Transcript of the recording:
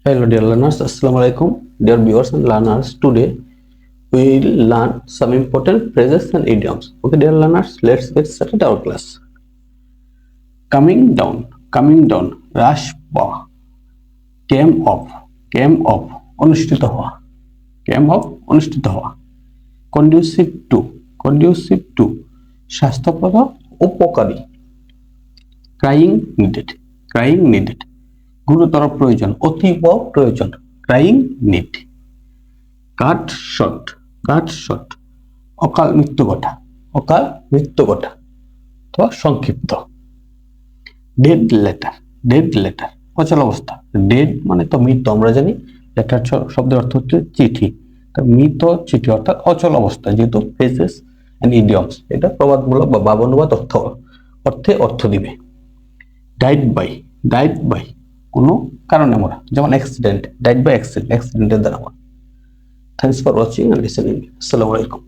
Hello dear learners, Assalamu alaikum. Dear viewers and learners, today we will learn some important phrases and idioms. Okay dear learners, let's get started our class. Coming down, rush পাওয়া, came off, অনুষ্ঠিত হওয়া, came off, অনুষ্ঠিত হওয়া, conducive to, স্বাস্থ্যপ্রদ, উপকারী, crying needed, গুরুতর প্রয়োজন, অতীব প্রয়োজন, ক্রাইং নিড, কাট শর্ট, অকাল মৃত্যু ঘটা অথবা সংক্ষিপ্ত, ডেড লেটার, অচল অবস্থা। ডেড মানে তো মৃত, আমরা জানি। লেটার শব্দের অর্থ হচ্ছে চিঠি, মৃত চিঠি অর্থাৎ অচল অবস্থা। যেহেতু ফ্রেজেস এন্ড ইডিয়মস, এটা প্রবাদমূলক বা ভাবানুবাদ অর্থ দিবে। ডাইড বাই কোনো কারণে মরা, যেমন অ্যাক্সিডেন্ট, ডাইড বাই অ্যাক্সিডেন্টের দ্বারা মরা। Thanks for watching and listening. আসসালামু আলাইকুম।